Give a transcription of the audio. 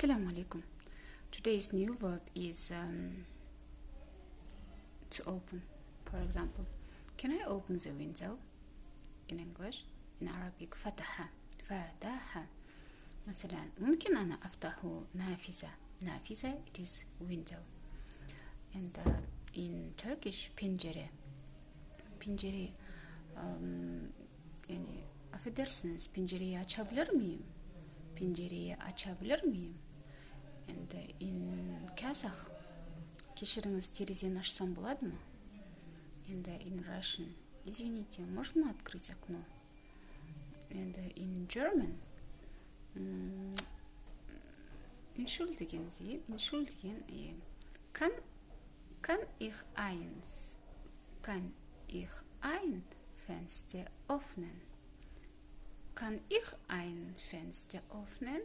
Assalamu alaikum. Today's new verb is to open. For example, can I open the window? In English, in Arabic, فتح. فتح. مثلا ممكن أنا أفتح نافذة. نافذة, it is window. And in Turkish, pencere. Pencere, yani affedersiniz, pencereyi açabilir miyim? Pencereyi açabilir miyim? And in Kazakh, кешіріңіз, терезені ашсам болады ма? And in Russian, извините, можно открыть окно? And in German, entschuldigen Sie, kann ich ein Fenster öffnen? Kann ich ein Fenster öffnen?